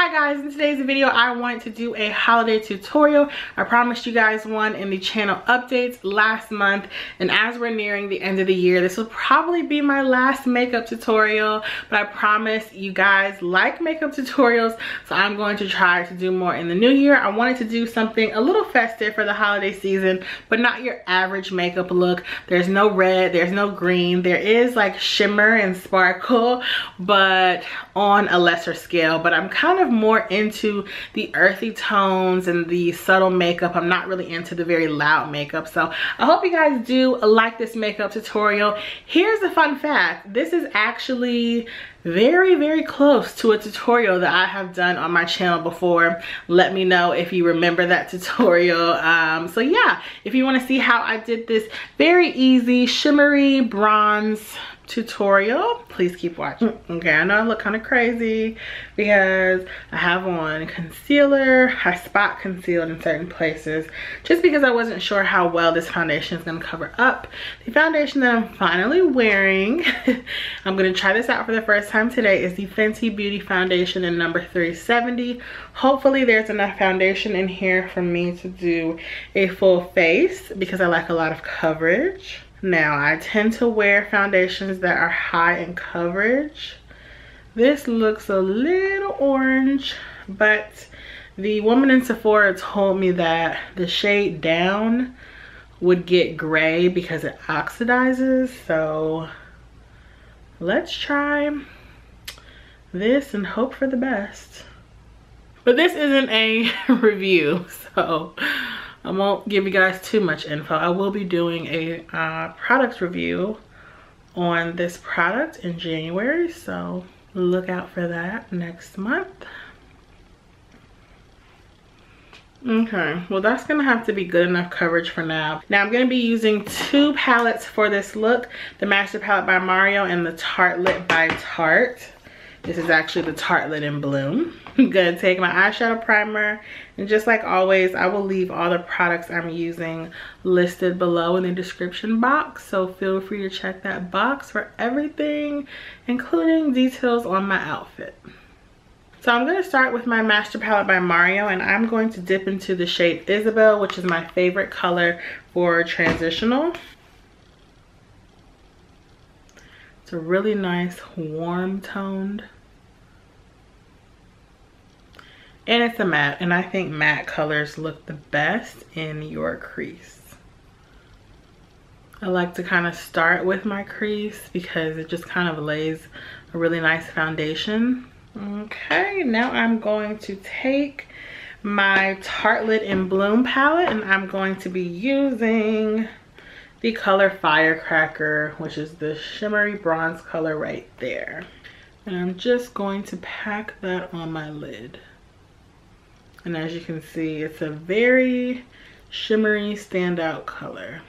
Hi guys, in today's video I wanted to do a holiday tutorial. I promised you guys one in the channel updates last month, and as we're nearing the end of the year, this will probably be my last makeup tutorial, but I promise you guys like makeup tutorials, so I'm going to try to do more in the new year. I wanted to do something a little festive for the holiday season, but not your average makeup look. There's no red, there's no green, there is like shimmer and sparkle, but on a lesser scale. But I'm kind of more into the earthy tones and the subtle makeup. I'm not really into the very loud makeup, so I hope you guys do like this makeup tutorial. Here's a fun fact: this is actually very close to a tutorial that I have done on my channel before. Let me know if you remember that tutorial. So yeah, if you want to see how I did this very easy shimmery bronze tutorial, please keep watching. Okay, I know I look kind of crazy because I have on concealer. I spot concealed in certain places just because I wasn't sure how well this foundation is going to cover up the foundation that I'm finally wearing. I'm going to try this out for the first time today. Is the Fenty Beauty foundation in number 370. Hopefully there's enough foundation in here for me to do a full face because I like a lot of coverage. Now, I tend to wear foundations that are high in coverage. This looks a little orange, but the woman in Sephora told me that the shade down would get gray because it oxidizes. So let's try this and hope for the best. But this isn't a review, so I won't give you guys too much info. I will be doing a product review on this product in January, so look out for that next month. Okay, well that's gonna have to be good enough coverage for now. Now I'm gonna be using two palettes for this look: the Master Palette by Mario and the Tartelette by Tarte. This is actually the Tartelette in Bloom. I'm gonna take my eyeshadow primer, and just like always, I will leave all the products I'm using listed below in the description box, so feel free to check that box for everything, including details on my outfit. So I'm gonna start with my Master Palette by Mario, and I'm going to dip into the shade Isabel, which is my favorite color for transitional. It's a really nice warm toned, and it's a matte, and I think matte colors look the best in your crease. I like to kind of start with my crease because it just kind of lays a really nice foundation. Okay, now I'm going to take my Tartelette in Bloom palette, and I'm going to be using the color Firecracker, which is the shimmery bronze color right there. And I'm just going to pack that on my lid. And as you can see, it's a very shimmery standout color.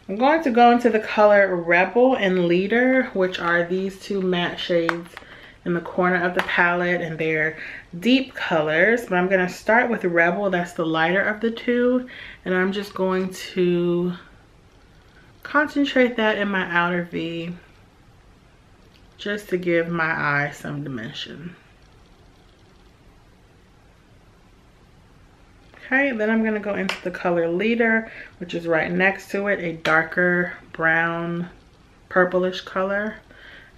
I'm going to go into the color Rebel and Leader, which are these two matte shades in the corner of the palette, and they're deep colors, but I'm going to start with Rebel. That's the lighter of the two, and I'm just going to concentrate that in my outer V just to give my eye some dimension. Okay, then I'm going to go into the color Leader, which is right next to it, a darker brown purplish color,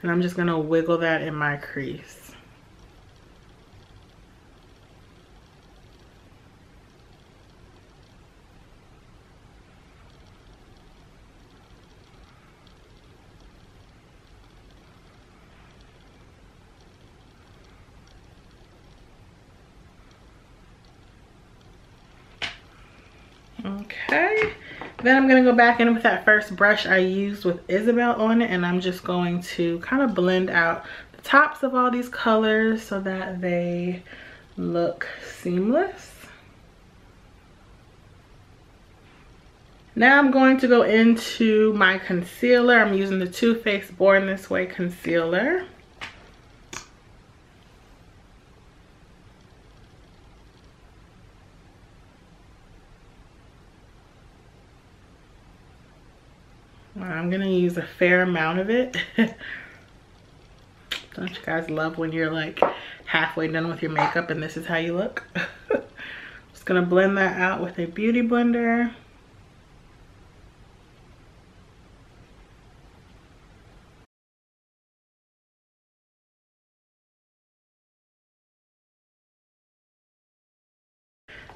and I'm just going to wiggle that in my crease. Okay, then I'm going to go back in with that first brush I used with Isabel on it, and I'm just going to kind of blend out the tops of all these colors so that they look seamless. Now I'm going to go into my concealer. I'm using the Too Faced Born This Way concealer. I'm gonna use a fair amount of it. Don't you guys love when you're like halfway done with your makeup and this is how you look? Just gonna blend that out with a beauty blender.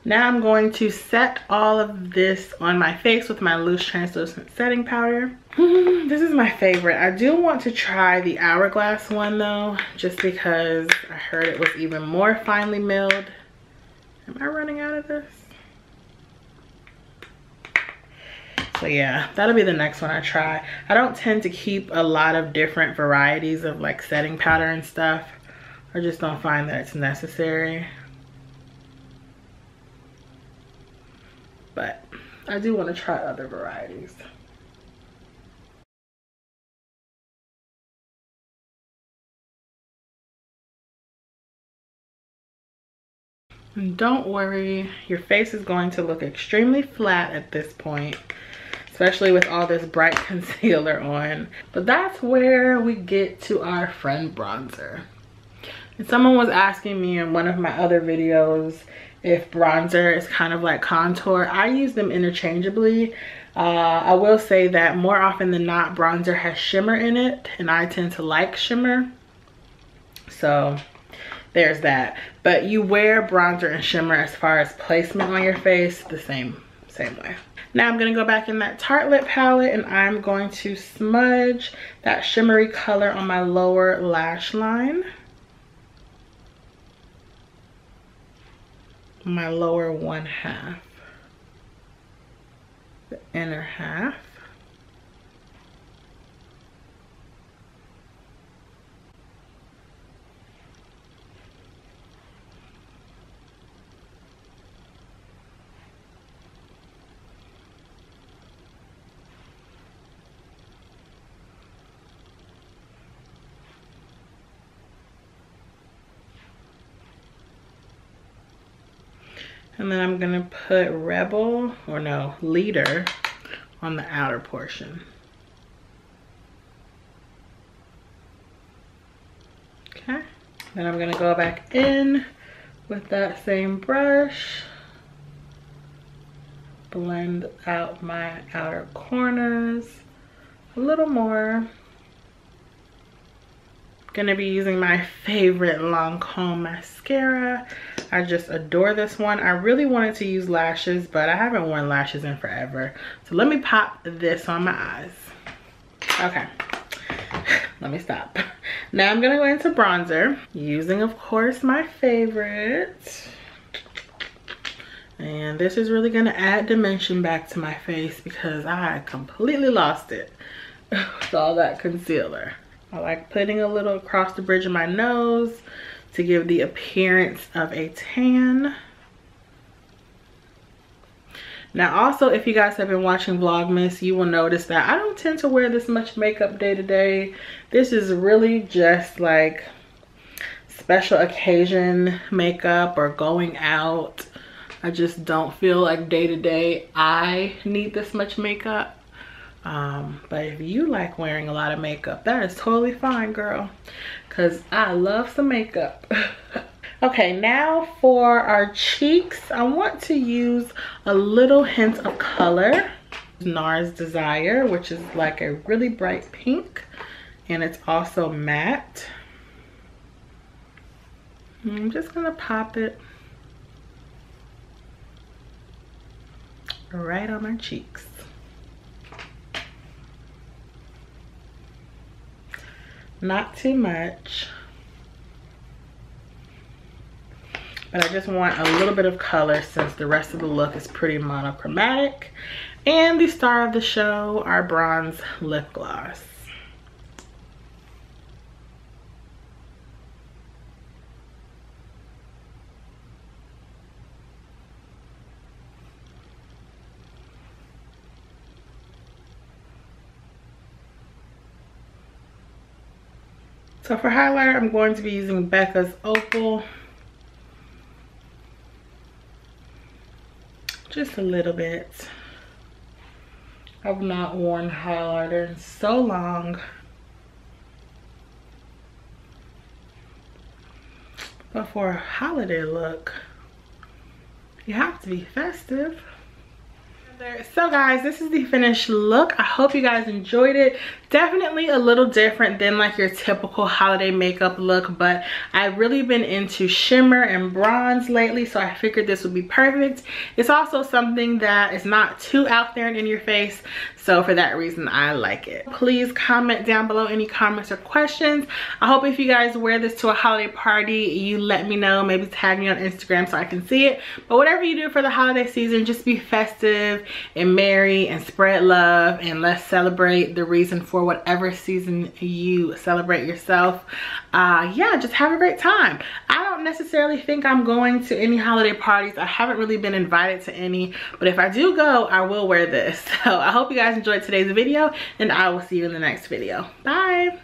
Now I'm going to set all of this on my face with my loose translucent setting powder. This is my favorite. I do want to try the Hourglass one though, just because I heard it was even more finely milled. Am I running out of this? So yeah, that'll be the next one I try. I don't tend to keep a lot of different varieties of like setting powder and stuff. I just don't find that it's necessary. But I do want to try other varieties. And don't worry, your face is going to look extremely flat at this point, especially with all this bright concealer on. But that's where we get to our friend bronzer. And someone was asking me in one of my other videos if bronzer is kind of like contour. I use them interchangeably. I will say that more often than not, bronzer has shimmer in it, and I tend to like shimmer. So there's that. But you wear bronzer and shimmer as far as placement on your face the same way. Now I'm gonna go back in that Tartelette palette and I'm going to smudge that shimmery color on my lower lash line. My lower 1/2, the inner half. And then I'm gonna put Rebel, or no, Leader on the outer portion. Okay, then I'm gonna go back in with that same brush, blend out my outer corners a little more. Gonna be using my favorite Lancome mascara. I just adore this one. I really wanted to use lashes, but I haven't worn lashes in forever. So let me pop this on my eyes. Okay, let me stop. Now I'm gonna go into bronzer, using of course my favorite. And this is really gonna add dimension back to my face because I completely lost it with all that concealer. I like putting a little across the bridge of my nose to give the appearance of a tan. Now also, if you guys have been watching Vlogmas, you will notice that I don't tend to wear this much makeup day to day. This is really just like special occasion makeup or going out. I just don't feel like day to day I need this much makeup. But if you like wearing a lot of makeup, that is totally fine, girl, because I love some makeup. Okay, now for our cheeks, I want to use a little hint of color. Nars Desire, which is like a really bright pink, and it's also matte. I'm just gonna pop it right on my cheeks. Not too much, but I just want a little bit of color since the rest of the look is pretty monochromatic. And the star of the show, our bronze lip gloss. So for highlighter, I'm going to be using Becca's Opal. Just a little bit. have not worn highlighter in so long. But for a holiday look, you have to be festive. So guys, this is the finished look. I hope you guys enjoyed it. Definitely a little different than like your typical holiday makeup look, but I've really been into shimmer and bronze lately, so I figured this would be perfect. It's also something that is not too out there and in your face, so for that reason I like it. Please comment down below any comments or questions. I hope if you guys wear this to a holiday party, you let me know. Maybe tag me on Instagram so I can see it. But whatever you do for the holiday season, just be festive and merry and spread love, and let's celebrate the reason for whatever season you celebrate yourself. Yeah, just have a great time. I don't necessarily think I'm going to any holiday parties. I haven't really been invited to any, but if I do go, I will wear this. So I hope you guys enjoyed today's video, and I will see you in the next video. Bye.